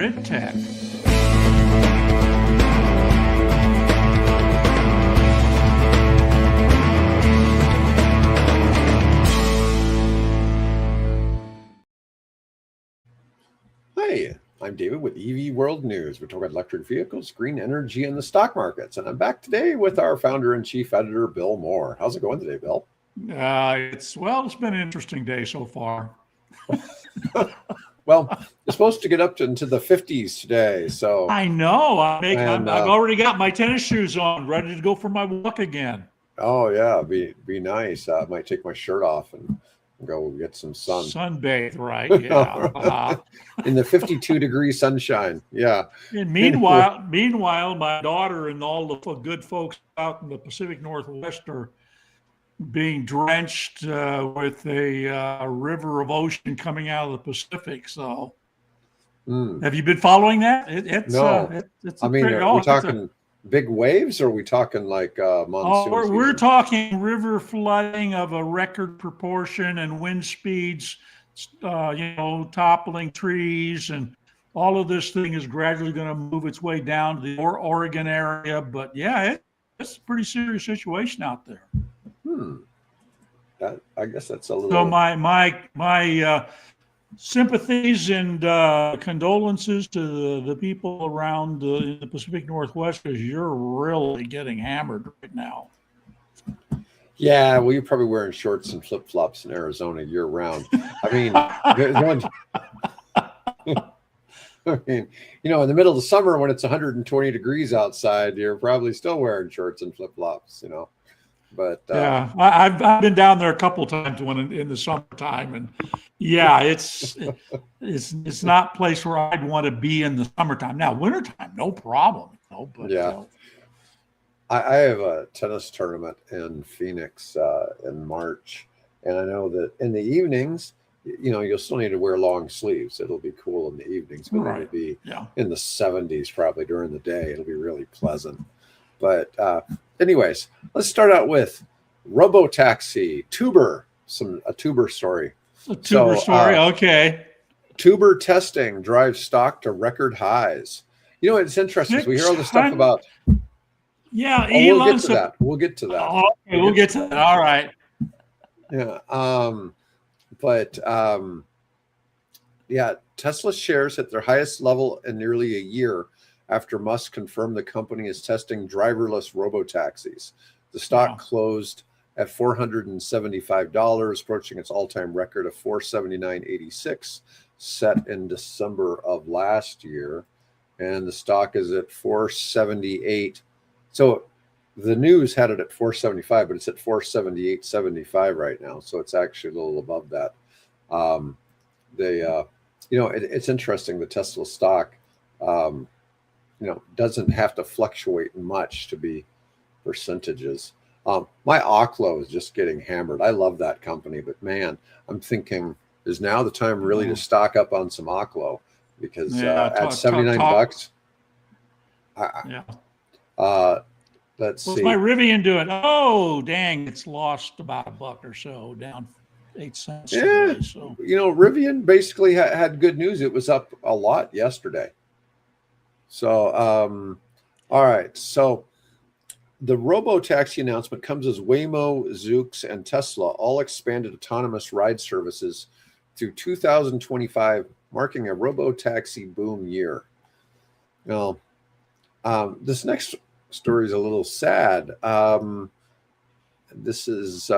Grid Tech. Hi, I'm David with EV World News. We're talking about electric vehicles, green energy, and the stock markets. And I'm back today with our founder and chief editor, Bill Moore. How's it going today, Bill? It's been an interesting day so far. Well, it's supposed to get up into the 50s today. So I know. I've already got my tennis shoes on, ready to go for my walk again. Oh yeah, be nice. I might take my shirt off and go get some sun. Sunbathe, right? Yeah. In the 52-degree sunshine. Yeah. And meanwhile, my daughter and all the good folks out in the Pacific Northwest are being drenched with a river of ocean coming out of the Pacific. So, have you been following that? No. It's I mean, are we talking big waves, or are we talking like monsoon? We're talking river flooding of a record proportion and wind speeds, toppling trees, and all of this thing is gradually going to move its way down to the Oregon area. But yeah, it's a pretty serious situation out there. I guess that's a little. So my sympathies and condolences to the people around in the Pacific Northwest, because you're really getting hammered right now. Yeah, well, you're probably wearing shorts and flip-flops in Arizona year round. I mean, in the middle of the summer when it's 120 degrees outside, you're probably still wearing shorts and flip-flops, But yeah, I've been down there a couple of times when in the summertime, and yeah, it's not a place where I'd want to be in the summertime. Now, wintertime, no problem. But yeah, I have a tennis tournament in Phoenix in March, and I know that in the evenings, you'll still need to wear long sleeves. It'll be cool in the evenings, but it'll be in the 70s probably during the day. It'll be really pleasant. But anyways, let's start out with Robotaxi, Tuber, a Tuber story. A Tuber story, okay. Tuber testing drives stock to record highs. It's interesting. We hear all this stuff about. Yeah, we'll get to that. Oh, okay, we'll get to that. All right. Yeah. Tesla shares hit their highest level in nearly a year after Musk confirmed the company is testing driverless robotaxis. The stock closed at $475, approaching its all-time record of $479.86, set in December of last year. And the stock is at $478. So the news had it at $475, but it's at $478.75 right now. So it's actually a little above that. It's interesting. The Tesla stock, doesn't have to fluctuate much to be percentages. My Oklo is just getting hammered. I love that company, but man, I'm thinking is now the time really to stock up on some Oklo, because at 79 bucks. Let's see. What's my Rivian doing? Oh, dang, it's lost about $1 or so, down 8 cents. Yeah, today, so. Rivian basically had good news. It was up a lot yesterday. So, all right. So the Robotaxi announcement comes as Waymo, Zoox, and Tesla all expanded autonomous ride services through 2025, marking a Robotaxi boom year. Now, this next story is a little sad. This is,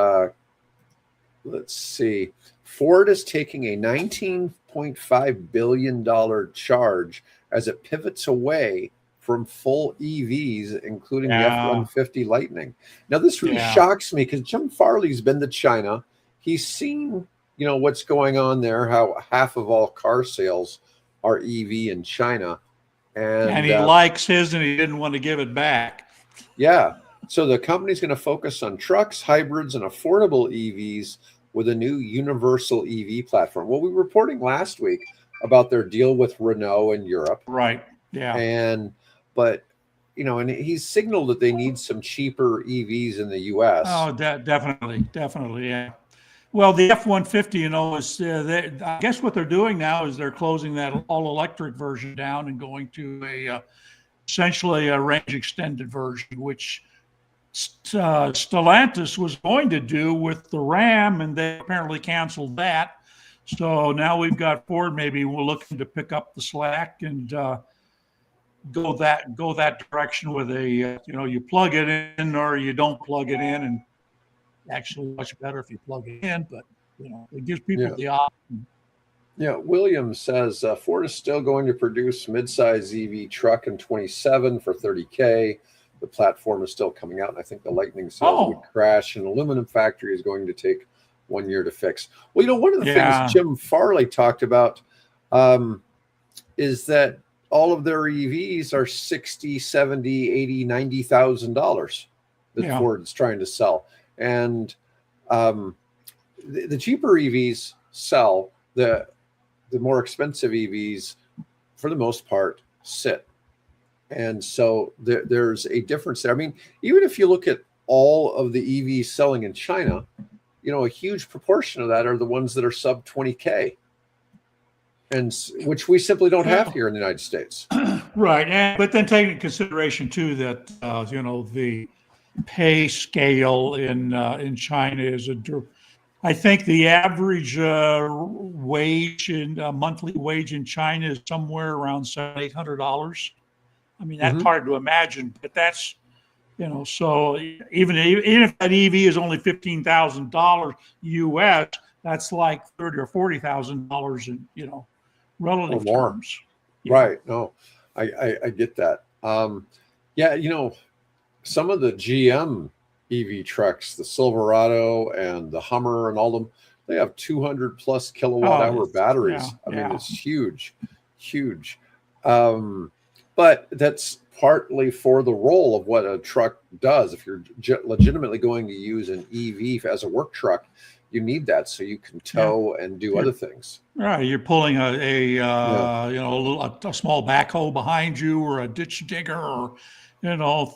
let's see. Ford is taking a $19.5 billion charge as it pivots away from full EVs, including the F-150 Lightning. Now, this really shocks me because Jim Farley's been to China. He's seen, what's going on there, how half of all car sales are EV in China. And he likes his, and he didn't want to give it back. Yeah. So the company's going to focus on trucks, hybrids, and affordable EVs with a new universal EV platform. Well, we were reporting last week about their deal with Renault in Europe. Right. Yeah. But he's signaled that they need some cheaper EVs in the U.S. Oh, definitely. Yeah. Well, the F-150, is I guess what they're doing now is they're closing that all-electric version down and going to essentially a range extended version, which Stellantis was going to do with the Ram, and they apparently canceled that. So now we've got Ford maybe we're looking to pick up the slack and go that direction with you plug it in or you don't plug it in, and actually much better if you plug it in, but it gives people Yeah. the option. Yeah, Williams says Ford is still going to produce midsize EV truck in 27 for 30K. The platform is still coming out, and I think the Lightning sales would crash. An aluminum factory is going to take 1 year to fix. Well, one of the things Jim Farley talked about is that all of their EVs are $60, $70, $80, $90,000 that Ford's trying to sell. And the cheaper EVs sell, the more expensive EVs, for the most part, sit. And so there's a difference there. I mean, even if you look at all of the EVs selling in China, a huge proportion of that are the ones that are sub 20K, and which we simply don't have here in the United States. Right. But then take into consideration too that the pay scale in China is I think the average monthly wage in China is somewhere around $700-800. I mean, that's hard to imagine, but that's, so even if that EV is only $15,000 US, that's like $30,000 or $40,000 in, relative terms. Right. No, I get that. Some of the GM EV trucks, the Silverado and the Hummer and all of them, they have 200 plus kilowatt hour batteries. I mean, it's huge. But that's partly for the role of what a truck does. If you're legitimately going to use an EV as a work truck, you need that so you can tow and do other things. Right, you're pulling a small backhoe behind you, or a ditch digger, or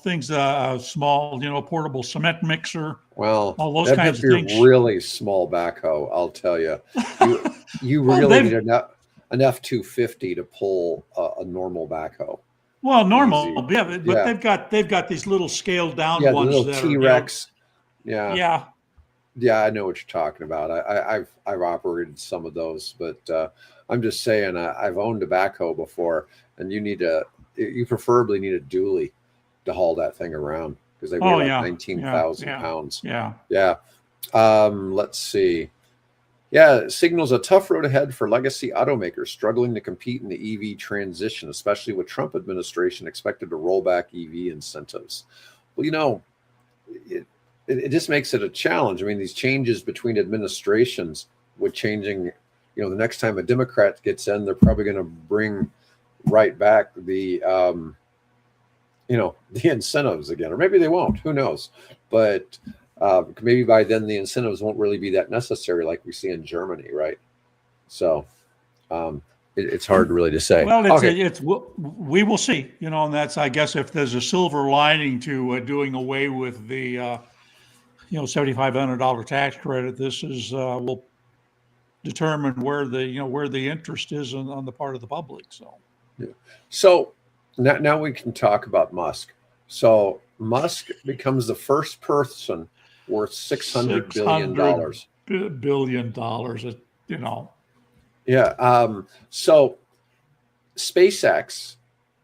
things, small, portable cement mixer. Well, all those kinds of things. Really small backhoe, I'll tell you. You really need an F250 to pull a normal backhoe. Well, normal, but they've got these little scaled down ones, the little T-Rex. Yeah, I know what you're talking about. I've operated some of those, but I'm just saying I've owned a backhoe before, and you preferably need a dually to haul that thing around, because they weigh 19,000 pounds. Let's see. It signals a tough road ahead for legacy automakers struggling to compete in the EV transition, especially with Trump administration expected to roll back EV incentives. Well, it just makes it a challenge. I mean, these changes between administrations, with changing, the next time a Democrat gets in, they're probably going to bring right back the incentives again, or maybe they won't. Who knows? But maybe by then the incentives won't really be that necessary, like we see in Germany, right? So it's hard really to say. Well, we will see. And that's, I guess, if there's a silver lining to doing away with the $7,500 tax credit, this is will determine where the interest is on the part of the public. So now we can talk about Musk. So Musk becomes the first person worth $600 billion. So SpaceX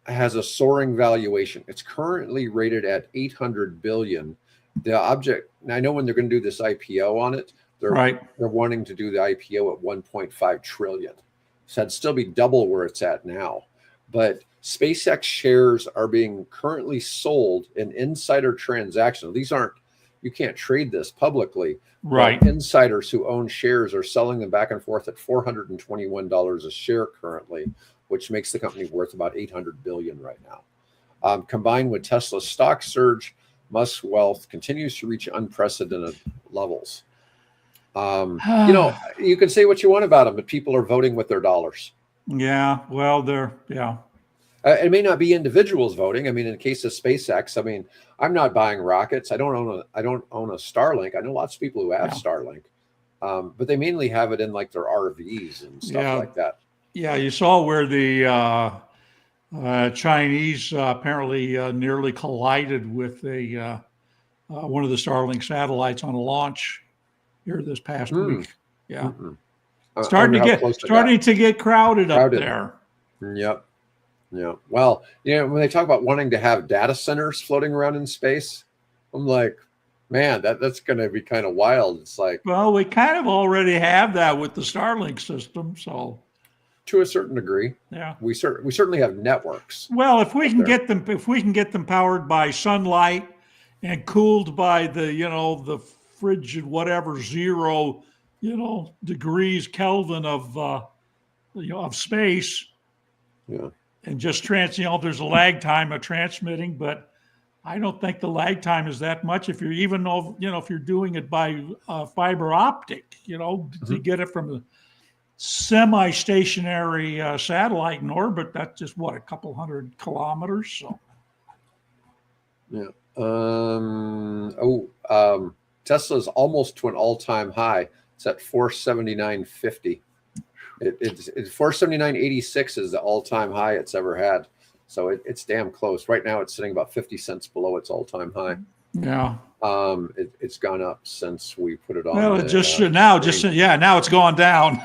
has a soaring valuation. It's currently rated at $800 billion. The object, I know when they're going to do this IPO on it, they're wanting to do the IPO at 1.5 trillion. So that'd still be double where it's at now. But SpaceX shares are being currently sold in insider transactions. You can't trade this publicly. Right. Insiders who own shares are selling them back and forth at $421 a share currently, which makes the company worth about $800 billion right now. Combined with Tesla's stock surge, Musk's wealth continues to reach unprecedented levels. You can say what you want about him, but people are voting with their dollars. Yeah, well, it may not be individuals voting. I mean, in the case of SpaceX, I mean, I'm not buying rockets. I don't own a Starlink. I know lots of people who have Starlink, But they mainly have it in like their RVs and stuff like that. Yeah, you saw where the Chinese apparently nearly collided with one of the Starlink satellites on a launch here this past week. Yeah, starting to get crowded up there. Yep. Yeah. Well, when they talk about wanting to have data centers floating around in space, I'm like, man, that's going to be kind of wild. It's like, well, we kind of already have that with the Starlink system, so to a certain degree, yeah, we certainly have networks. Well, if we can get them powered by sunlight and cooled by the frigid whatever 0 degrees Kelvin of space, yeah, and just there's a lag time of transmitting, but I don't think the lag time is that much. If you're if you're doing it by fiber optic, to get it from a semi-stationary satellite in orbit, that's just a couple hundred kilometers. So, yeah. Tesla's almost to an all-time high. It's at 479.50. It's 479.86 is the all-time high it's ever had. So it's damn close. Right now, it's sitting about 50 cents below its all-time high. Yeah. It's gone up since we put it on. Well, now it's gone down.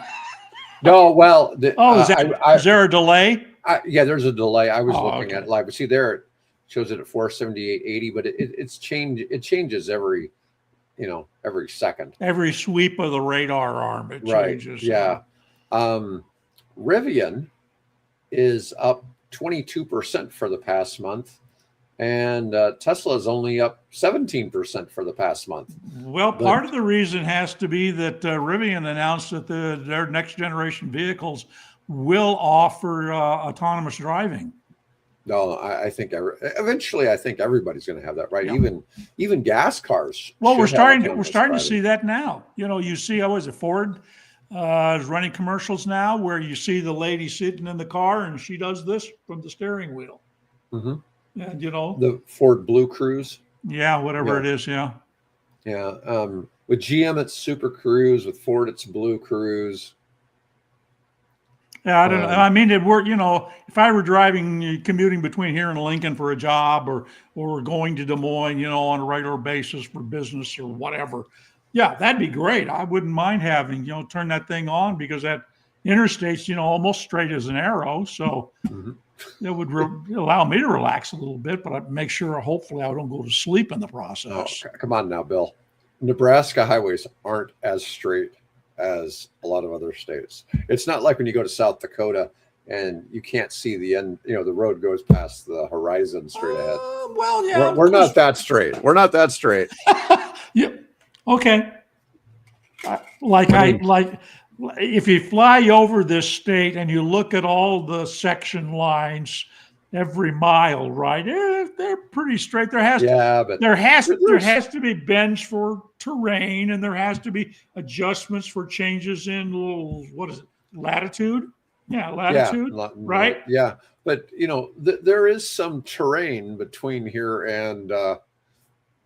No, well, is there a delay? Yeah, there's a delay. I was looking at it live, but see there, it shows it at 478.80, but it changes every second. Every sweep of the radar arm, it changes. Yeah. Rivian is up 22% for the past month, and Tesla is only up 17% for the past month. Well, part of the reason has to be that Rivian announced that their next generation vehicles will offer autonomous driving. No, I think eventually everybody's going to have that, right? Yeah. Even gas cars. Well, we're starting to see that now. You see, Ford is running commercials now where you see the lady sitting in the car and she does this from the steering wheel. Mm-hmm. And the Ford Blue Cruise. Yeah, whatever it is. Yeah. Yeah. With GM, it's Super Cruise. With Ford, it's Blue Cruise. Yeah, I don't know. I mean, it worked. If I were commuting between here and Lincoln for a job, or going to Des Moines, on a regular basis for business or whatever, yeah, that'd be great. I wouldn't mind having turn that thing on, because that interstate's almost straight as an arrow, so it would allow me to relax a little bit, but I'd make sure, hopefully, I don't go to sleep in the process. Oh, come on now, Bill. Nebraska highways aren't as straight as a lot of other states. It's not like when you go to South Dakota and you can't see the end, the road goes past the horizon straight ahead. Well, yeah. We're not that straight. We're not that straight. Yeah. Okay. If you fly over this state and you look at all the section lines every mile, right? They're pretty straight. There has to be bends for terrain, and there has to be adjustments for changes in latitude. Yeah, latitude. Yeah, right. Yeah, but there is some terrain between here and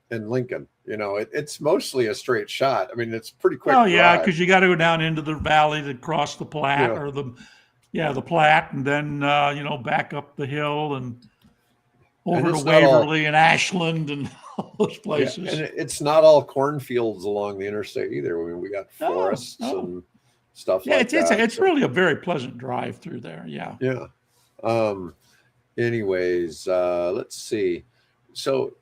Lincoln. It's mostly a straight shot. I mean, it's pretty quick. Oh yeah, because you got to go down into the valley to cross the Platte or the Platte, and then back up the hill and over to Waverly and Ashland and all those places. Yeah, and it's not all cornfields along the interstate either. I mean, we got forests and stuff like that. It's really a very pleasant drive through there. Yeah. Yeah. Anyways, let's see. So,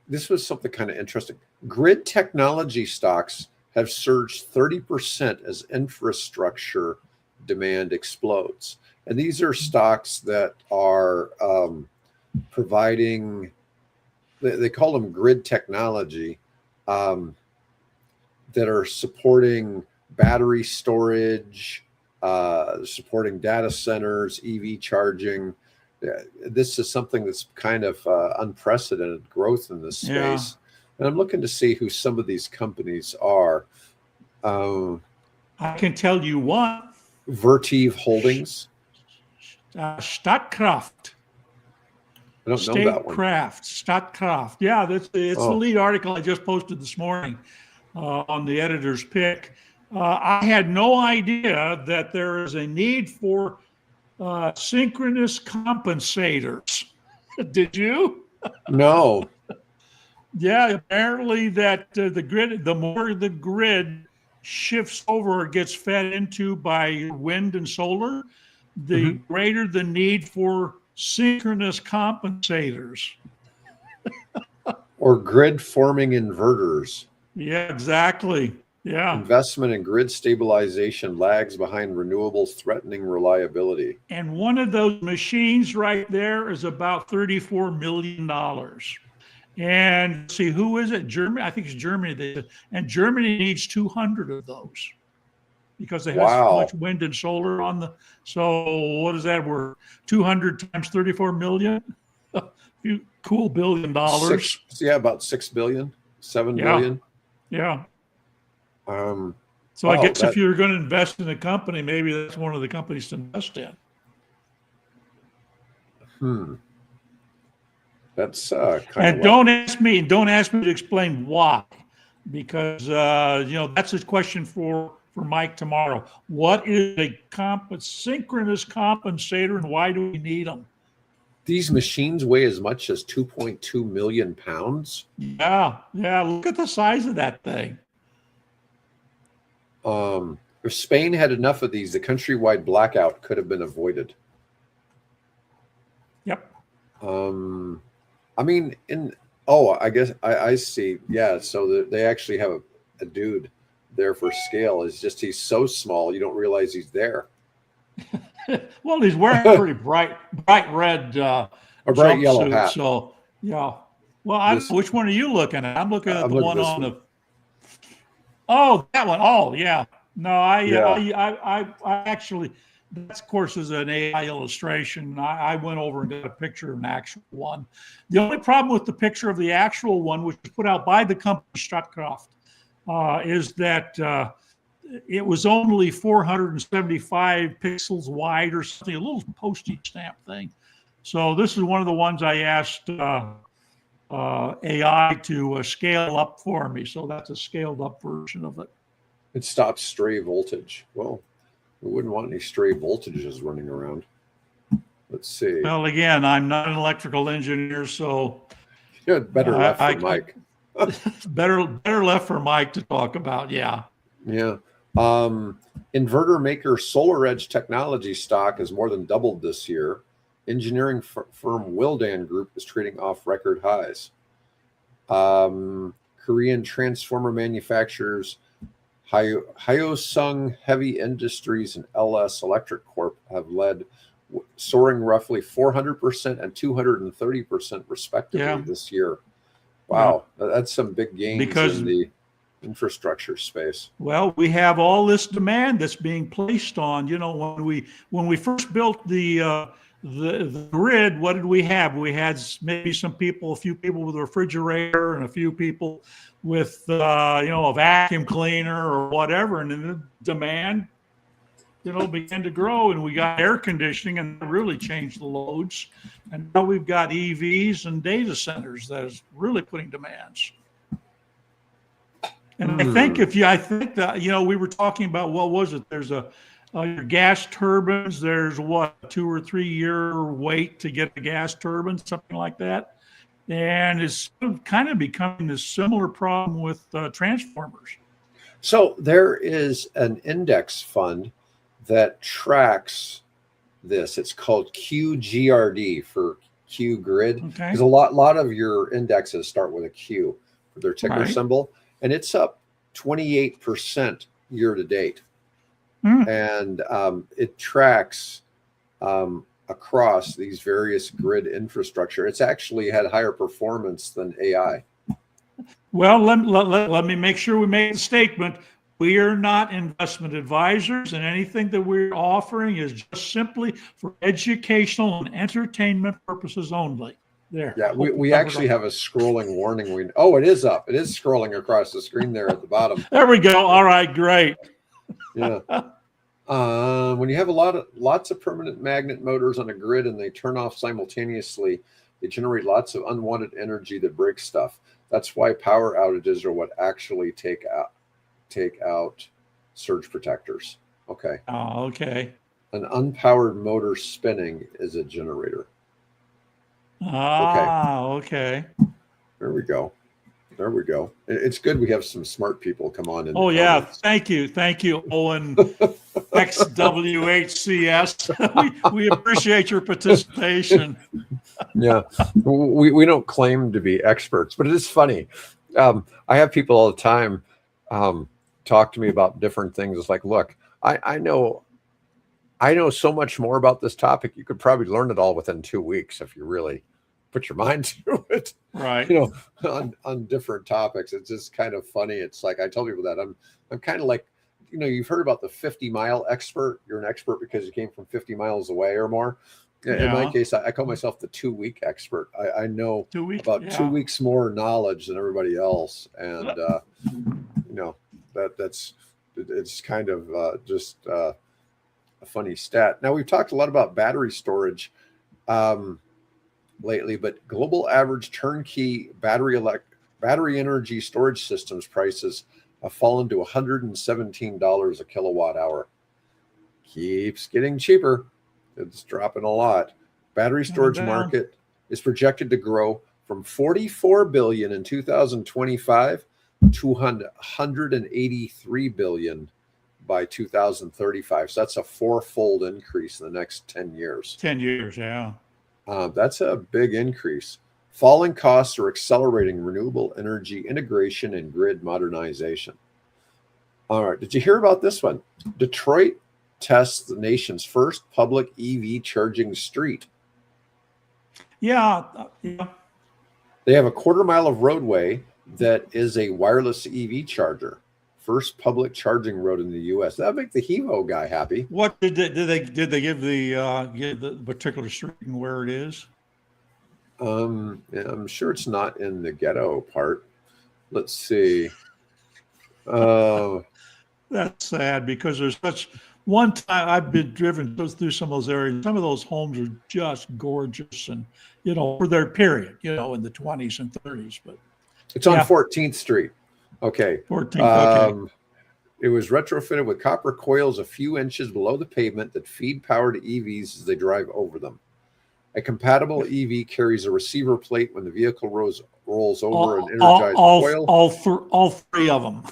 this was something kind of interesting. Grid technology stocks have surged 30% as infrastructure demand explodes. And these are stocks that are providing, they call them grid technology, that are supporting battery storage, supporting data centers, EV charging. This is something that's kind of unprecedented growth in this space. Yeah. And I'm looking to see who some of these companies are. I can tell you one. Vertiv Holdings. Statkraft. I don't know that one. Statkraft. Yeah, it's the lead article I just posted this morning on the editor's pick. I had no idea that there is a need for synchronous compensators. Did you? No. Yeah, apparently that the more the grid shifts over or gets fed into by wind and solar, the greater the need for synchronous compensators. Or grid forming inverters. Yeah, exactly. Yeah. Investment in grid stabilization lags behind renewables, threatening reliability. And one of those machines right there is about $34 million. And see, who is it? Germany. I think it's Germany. And Germany needs 200 of those because they have so much wind and solar on the. So what is that worth? 200 times 34 million. A few cool $1 billion. About 6 billion, 7 billion. Yeah. So wow, I guess if you're going to invest in a company, maybe that's one of the companies to invest in. That's kind and don't ask me to explain why, because that's a question for Mike tomorrow. What is a synchronous compensator, and why do we need them? These machines weigh as much as 2.2 million pounds. Yeah. Look at the size of that thing. If Spain had enough of these, the countrywide blackout could have been avoided. Yep. I mean, I guess I see. Yeah, so they actually have a dude there for scale. It's just he's so small you don't realize he's there. Well, he's wearing a pretty bright red a bright yellow hat. So yeah. Well, which one are you looking at? I'm looking at the one on the. Oh, that one. Oh, yeah. No, I actually. That, of course, is an AI illustration. I went over and got a picture of an actual one. The only problem with the picture of the actual one, which was put out by the company Statkraft, is that it was only 475 pixels wide or something, a little postage stamp thing. So this is one of the ones I asked AI to scale up for me. So that's a scaled up version of it. It stops stray voltage. Well, we wouldn't want any stray voltages running around. Let's see. Well, again, I'm not an electrical engineer, so yeah, better left for Mike. better left for Mike to talk about. Yeah. Yeah. Inverter maker SolarEdge Technology stock has more than doubled this year. Engineering firm Willdan Group is trading off record highs. Korean transformer manufacturers Hyosung Heavy Industries and LS Electric Corp have led, soaring roughly 400% and 230% respectively this year. Wow, that's some big gains in the infrastructure space. Well, we have all this demand that's being placed on. When we first built the grid, what did we have? We had maybe a few people with a refrigerator and a few people with a vacuum cleaner or whatever, and then the demand began to grow, and we got air conditioning, and that really changed the loads. And now we've got EVs and data centers that is really putting demands. And I think that we were talking about, what was it? There's your gas turbines. There's 2 or 3 year wait to get a gas turbine, something like that. And it's kind of becoming a similar problem with transformers. So there is an index fund that tracks this. It's called QGRD for Q Grid. Because a lot of your indexes start with a Q for their ticker symbol, and it's up 28% year to date. And it tracks across these various grid infrastructure. It's actually had higher performance than AI. Well, let me make sure we made a statement. We are not investment advisors, and anything that we're offering is just simply for educational and entertainment purposes only. There. Yeah, we actually have a scrolling warning. It is up. It is scrolling across the screen there at the bottom. There we go. All right, great. Yeah. When you have lots of permanent magnet motors on a grid and they turn off simultaneously, They generate lots of unwanted energy that breaks stuff. That's why power outages are what actually take out surge protectors. Okay. Oh, okay. An unpowered motor spinning is a generator. Okay. Ah, okay. There we go. There we go. It's good we have some smart people come on in the Oh, yeah. comments. Thank you, Owen XWHCS. we appreciate your participation. Yeah, we don't claim to be experts, but it is funny. I have people all the time talk to me about different things. It's like, look, I know so much more about this topic. You could probably learn it all within 2 weeks if you really put your mind to it. Right. You know, on different topics. It's just kind of funny. It's like I tell people that I'm kind of like, you know, you've heard about the 50-mile expert. You're an expert because you came from 50 miles away or more. In my case, I call myself the 2-week expert. I know 2 weeks, about 2 weeks more knowledge than everybody else, and you know it's kind of just a funny stat. Now we've talked a lot about battery storage lately, but global average turnkey battery energy storage systems prices have fallen to $117 a kilowatt hour. Keeps getting cheaper. It's dropping a lot. Battery storage market is projected to grow from 44 billion in 2025 to 183 billion by 2035. So that's a 4-fold increase in the next 10 years. 10 years, yeah. That's a big increase. Falling costs are accelerating renewable energy integration and grid modernization. All right. Did you hear about this one? Detroit tests the nation's first public EV charging street. Yeah. They have a 1/4 mile of roadway that is a wireless EV charger. First public charging road in the U.S. That'd make the Hevo guy happy. What did they give the particular street and where it is? Yeah, I'm sure it's not in the ghetto part. Let's see. That's sad because there's such. One time I've been driven through some of those areas. Some of those homes are just gorgeous, and for their period, in the 20s and 30s. But it's on 14th Street. Okay. 14th. Okay. It was retrofitted with copper coils a few inches below the pavement that feed power to EVs as they drive over them. A compatible EV carries a receiver plate when the vehicle rolls over an energized coil. All three of them.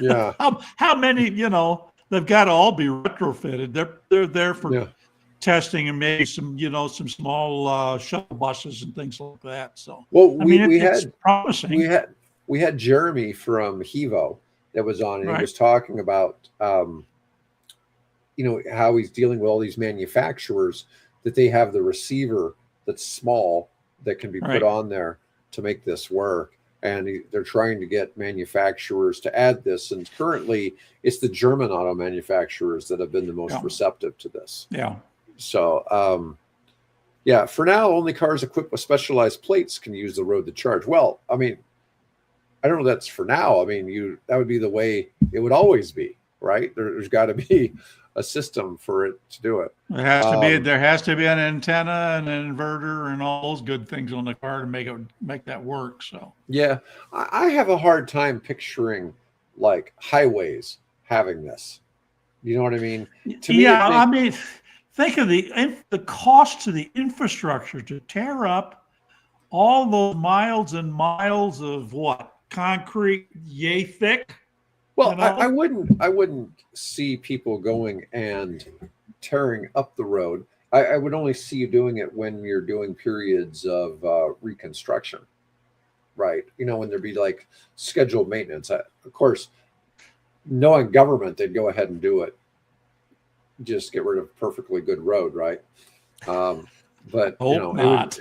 Yeah. How many? They've got to all be retrofitted. They're there for testing and maybe some small shuttle buses and things like that. So it's promising. We had Jeremy from Hevo that was on, and he was talking about how he's dealing with all these manufacturers that they have the receiver that's small that can be put on there to make this work. And they're trying to get manufacturers to add this. And currently, it's the German auto manufacturers that have been the most receptive to this. Yeah. So, for now, only cars equipped with specialized plates can use the road to charge. Well, I don't know that's for now. That would be the way it would always be, right? There's got to be a system for it to do it. There has to be an antenna and an inverter and all those good things on the car to make that work. So yeah, I have a hard time picturing like highways having this. You know what I mean? Think of the cost to the infrastructure to tear up all those miles and miles of concrete yay thick. Well, I wouldn't see people going and tearing up the road. I would only see you doing it when you're doing periods of reconstruction, right? When there'd be like scheduled maintenance. Of course, knowing government, they'd go ahead and do it. Just get rid of perfectly good road, right? But not.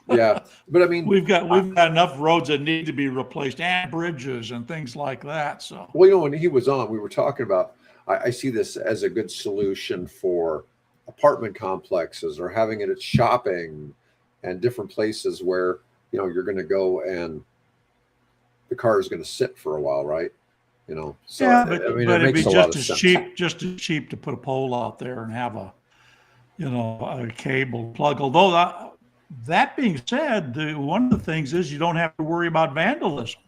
But we've got enough roads that need to be replaced and bridges and things like that. So when he was on, we were talking about. I see this as a good solution for apartment complexes or having it at shopping and different places where you're going to go and the car is going to sit for a while, right? So but it it'd makes be a lot of sense. just as cheap to put a pole out there and have a cable plug. Although that being said, one of the things is you don't have to worry about vandalism.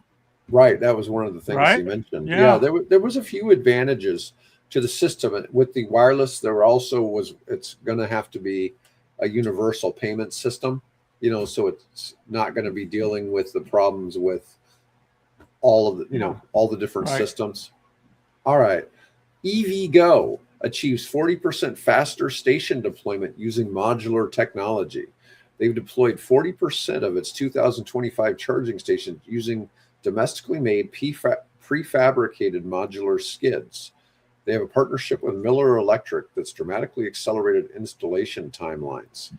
Right. That was one of the things he Right? mentioned. Yeah. There was a few advantages to the system. And with the wireless, there also was, it's going to have to be a universal payment system, so it's not going to be dealing with the problems with all of the, all the different Right. systems. All right. EVgo achieves 40% faster station deployment using modular technology. They've deployed 40% of its 2025 charging stations using domestically made prefabricated modular skids. They have a partnership with Miller Electric that's dramatically accelerated installation timelines.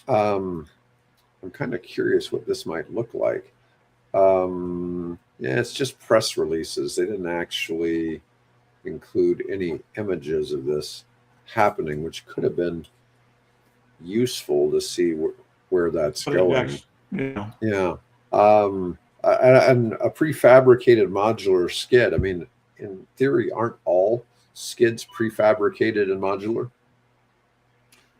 I'm kind of curious what this might look like. It's just press releases. They didn't actually include any images of this happening, which could have been useful to see where that's going. Yeah. And a prefabricated modular skid. I mean, in theory, aren't all skids prefabricated and modular?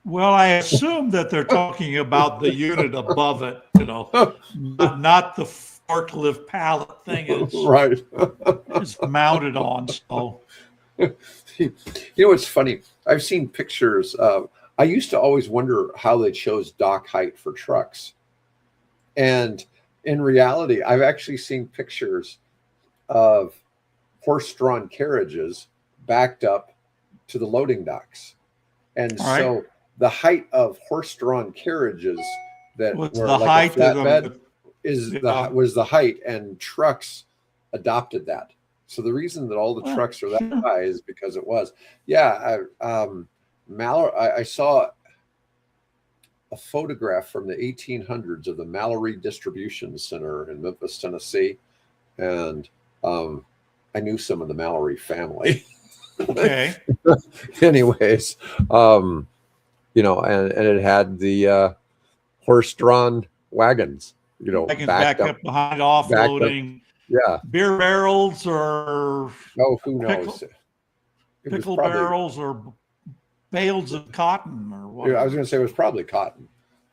Well, I assume that they're talking about the unit above it, not the forklift pallet thing right. It's mounted on. So, it's funny. I've seen pictures of, I used to always wonder how they chose dock height for trucks. And in reality, I've actually seen pictures of horse-drawn carriages backed up to the loading docks. And so the height of horse-drawn carriages that were the like height a flatbed was the height, and trucks adopted that. So the reason that all the trucks are that high is because it was. Yeah, I saw a photograph from the 1800s of the Mallory Distribution Center in Memphis, Tennessee, and I knew some of the Mallory family. Okay. Anyways, and it had the horse-drawn wagons, back up behind offloading. Yeah. Beer barrels or who knows? Pickle barrels or bales of cotton or what? I was going to say it was probably cotton,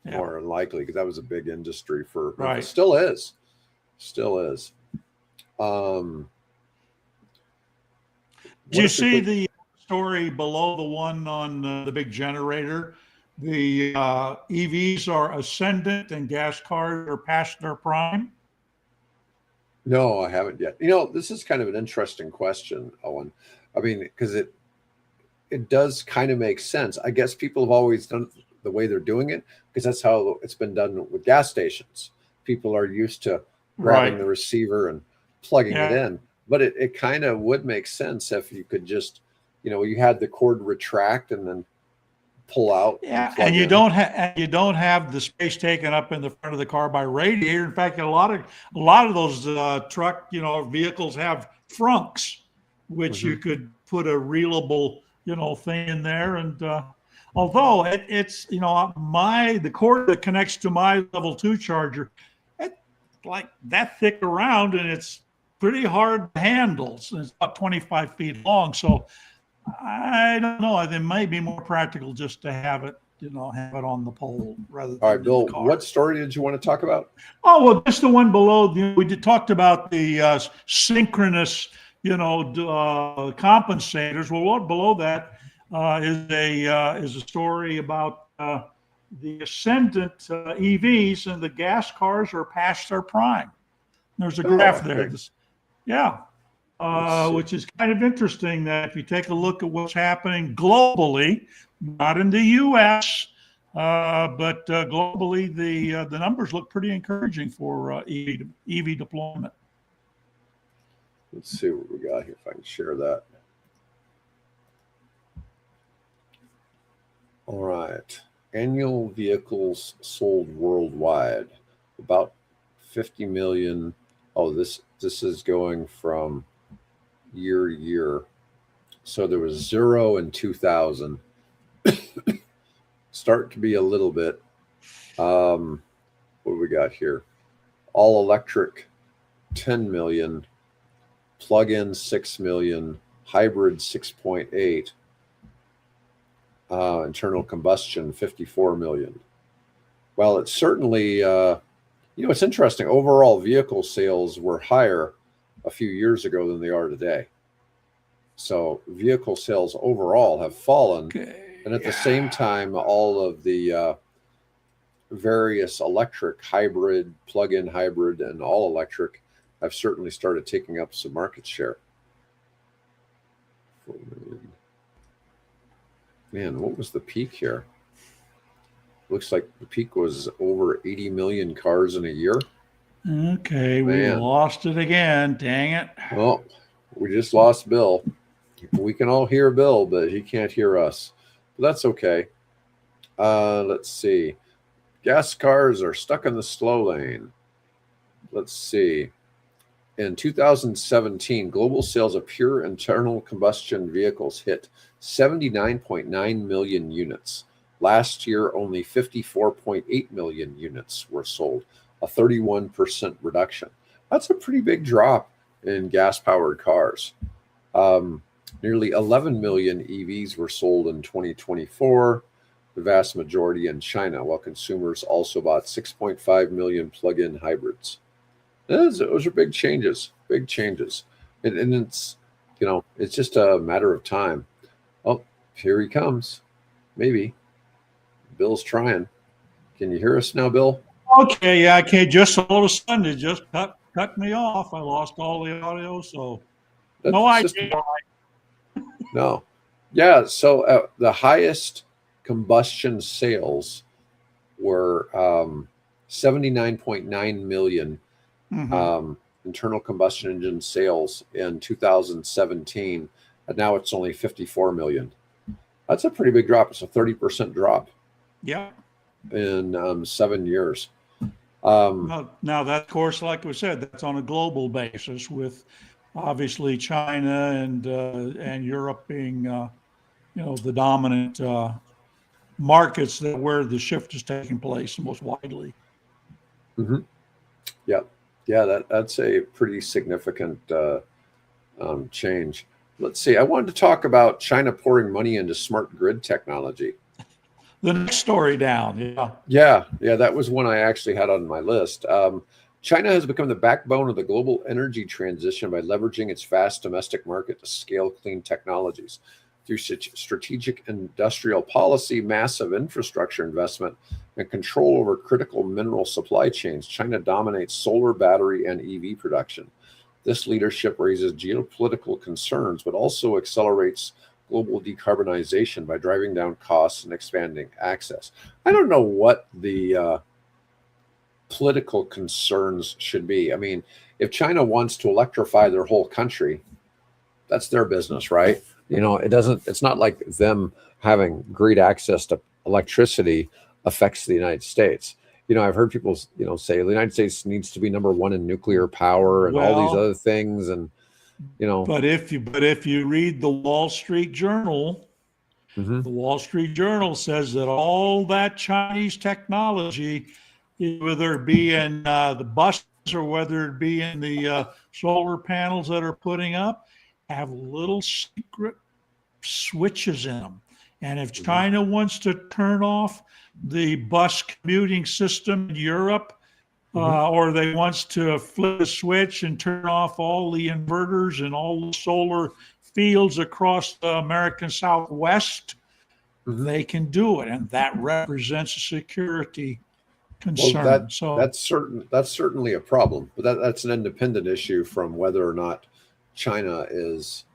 more than likely, because that was a big industry for. Right. Still is. Did you see the story below the one on the big generator? The EVs are ascendant and gas cars are past their prime. No, I haven't yet. This is kind of an interesting question, Owen. I mean, because it does kind of make sense. I guess people have always done it the way they're doing it because that's how it's been done with gas stations. People are used to grabbing the receiver and plugging it in. But it kind of would make sense if you could just, you had the cord retract and then pull out. Yeah, and you don't have the space taken up in the front of the car by radiator. In fact, a lot of those truck vehicles have trunks, which you could put a reelable thing in there. And although it's the cord that connects to my level 2 charger, it's like that thick around, and it's pretty hard to handle. So it's about 25 feet long. So I don't know. It might be more practical just to have it, have it on the pole rather than. All right, Bill, what story did you want to talk about? Oh, well, just the one below. We talked about the synchronous, compensators. Well, what below that is a story about the ascendant EVs, and the gas cars are past their prime. There's a graph there. Which is kind of interesting that if you take a look at what's happening globally, not in the U.S., but globally, the numbers look pretty encouraging for EV deployment. Let's see what we got here, if I can share that. All right. Annual vehicles sold worldwide, about 50 million. Oh, this is going from year to year. So there was 0 in 2000. Start to be a little bit. What do we got here? All electric, 10 million. Plug-in, 6 million. Hybrid, 6.8. Internal combustion, 54 million. Well, it's certainly, it's interesting. Overall, vehicle sales were higher a few years ago than they are today. So vehicle sales overall have fallen. Okay. And at the same time, all of the various electric, hybrid, plug-in hybrid, and all electric have certainly started taking up some market share. 4 million. Man, what was the peak here? Looks like the peak was over 80 million cars in a year. Okay, we Man. lost it again. Dang it. Well, we just lost Bill. We can all hear Bill, but he can't hear us. But that's okay. Let's see. Gas cars are stuck in the slow lane. Let's see. In 2017, global sales of pure internal combustion vehicles hit 79.9 million units. Last year, only 54.8 million units were sold, a 31% reduction. That's a pretty big drop in gas-powered cars. Nearly 11 million EVs were sold in 2024, the vast majority in China, while consumers also bought 6.5 million plug-in hybrids. Those are big changes, and it's it's just a matter of time. Oh, here he comes. Maybe Bill's trying. Can you hear us now, Bill? Okay, yeah, I can't. Just all of a sudden, it just cut me off. I lost all the audio, so no idea. No. Yeah, so the highest combustion sales were 79.9 million internal combustion engine sales in 2017, and now it's only 54 million. That's a pretty big drop. It's a 30% drop. Yeah. In 7 years. Now that, of course, like we said, that's on a global basis, with obviously China and Europe being the dominant markets where the shift is taking place most widely. Mm-hmm. Yeah, that's a pretty significant change. Let's see. I wanted to talk about China pouring money into smart grid technology. The next story down. Yeah. That was one I actually had on my list. China has become the backbone of the global energy transition by leveraging its vast domestic market to scale clean technologies. Through strategic industrial policy, massive infrastructure investment, and control over critical mineral supply chains, China dominates solar, battery, and EV production. This leadership raises geopolitical concerns, but also accelerates global decarbonization by driving down costs and expanding access. I don't know what the political concerns should be. I mean, if China wants to electrify their whole country, that's their business, right? It's not like them having great access to electricity affects the United States. I've heard people, say the United States needs to be number one in nuclear power and all these other things. And, But if you read the Wall Street Journal, the Wall Street Journal says that all that Chinese technology, whether it be in the buses or whether it be in the solar panels that are putting up, have little secret switches in them. And if China wants to turn off the bus commuting system in Europe, or they wants to flip a switch and turn off all the inverters and all the solar fields across the American Southwest, they can do it. And that represents a security concern. Well, that's certainly a problem, but that's an independent issue from whether or not China is,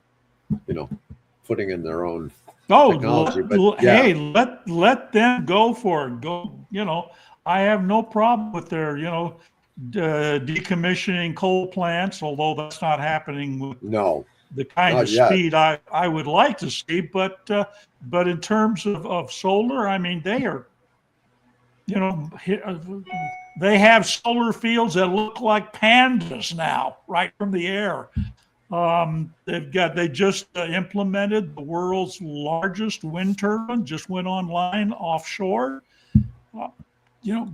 putting in their own technology. Hey, let them go for it. Go, I have no problem with their, decommissioning coal plants, although that's not happening with the kind of speed I would like to see. But in terms of solar, I mean, they are, they have solar fields that look like pandas now, right from the air. They just implemented the world's largest wind turbine, just went online offshore.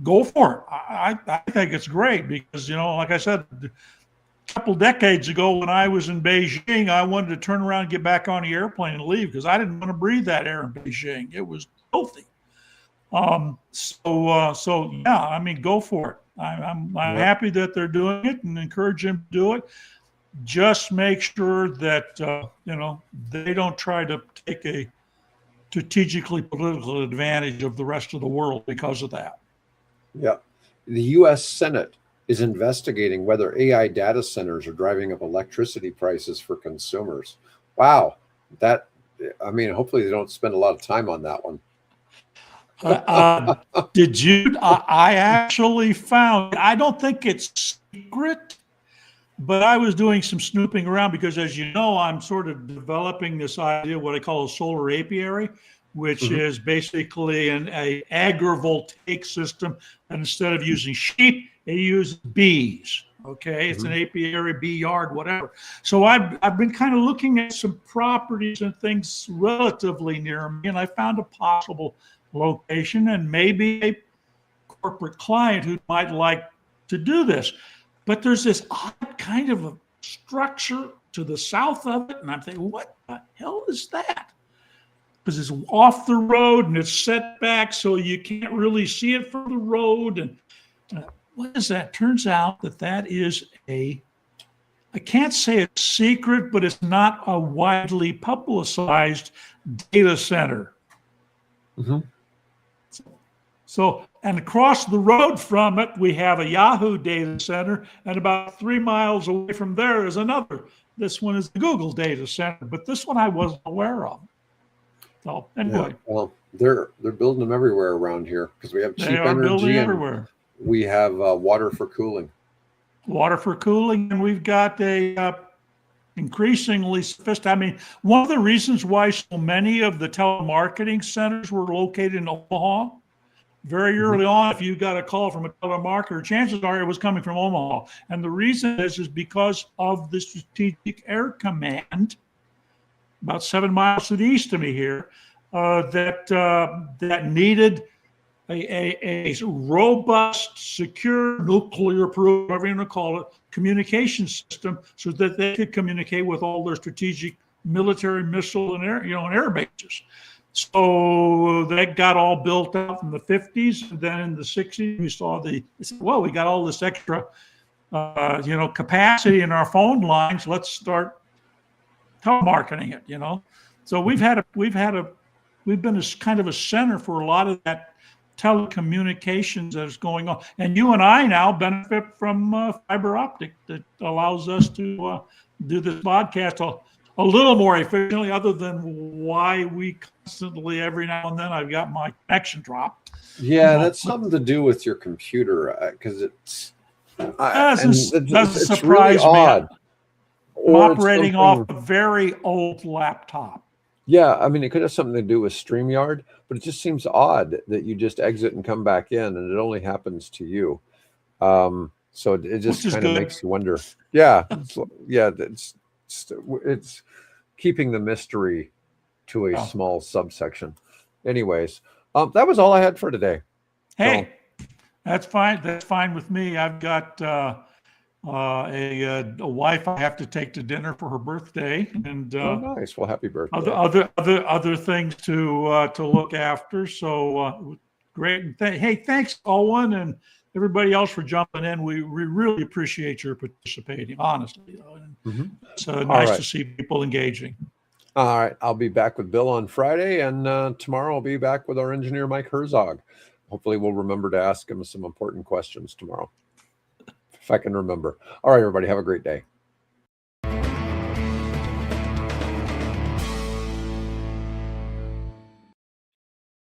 Go for it. I think it's great because, like I said, a couple decades ago when I was in Beijing, I wanted to turn around and get back on the airplane and leave because I didn't want to breathe that air in Beijing. It was filthy. So yeah, I mean, go for it. I'm Yep. happy that they're doing it and encourage them to do it. Just make sure that they don't try to take a strategically political advantage of the rest of the world because of that. Yep. The U.S. Senate is investigating whether AI data centers are driving up electricity prices for consumers. Wow. That, I mean, hopefully they don't spend a lot of time on that one. Did you? I actually found, I don't think it's secret, but I was doing some snooping around because, as you know, I'm sort of developing this idea, what I call a solar apiary, which Mhm. is basically a agrivoltaic system. And instead of using sheep, they use bees. Okay, it's an Mhm. apiary, bee yard, whatever. So I've been kind of looking at some properties and things relatively near me, and I found a possible location and maybe a corporate client who might like to do this. But there's this odd kind of a structure to the south of it, and I'm thinking, what the hell is that? Because it's off the road and it's set back so you can't really see it from the road. And what is that? Turns out that is I can't say it's secret, but it's not a widely publicized data center. Mhm. So, and across the road from it, we have a Yahoo data center, and about 3 miles away from there is another. This one is the Google data center, but this one I wasn't aware of. So Yeah. anyway, Well, they're building them everywhere around here because we have they cheap are building energy and everywhere. we have water for cooling. Water for cooling, and we've got a increasingly sophisticated. I mean, one of the reasons why so many of the telemarketing centers were located in Omaha very Mhm. early on, if you got a call from a telemarketer, chances are it was coming from Omaha. And the reason is because of the Strategic Air Command, about 7 miles to the east of me here, that needed a robust, secure, nuclear-proof, whatever you want to call it, communication system, so that they could communicate with all their strategic military, missile, and air bases. So that got all built out in the 50s, and then in the 60s, we saw they said, well, we got all this extra, capacity in our phone lines. Let's start telemarketing it. So we've been a kind of a center for a lot of that telecommunications that is going on, and you and I now benefit from fiber optic that allows us to do this podcast a little more efficiently. Other than why we constantly, every now and then, I've got my connection dropped. Yeah, that's something to do with your computer because Doesn't it's really surprise me. odd. I'm Or it's operating off something. a very old laptop. Yeah, I mean, it could have something to do with StreamYard, but it just seems odd that you just exit and come back in, and it only happens to you. So it Which just is kind of good. makes you wonder. Yeah, yeah, it's keeping the mystery to a Yeah. small subsection. Anyways, that was all I had for today. Hey, that's fine. That's fine with me. I've got a wife I have to take to dinner for her birthday, and Oh, nice. Well, happy birthday. other things to look after. So great. And hey, thanks, Owen, and everybody else for jumping in. We really appreciate your participating. Honestly, and Mhm. it's All nice right. to see people engaging. All right. I'll be back with Bill on Friday, and tomorrow I'll be back with our engineer, Mike Herzog. Hopefully, we'll remember to ask him some important questions tomorrow, if I can remember. All right, everybody. Have a great day.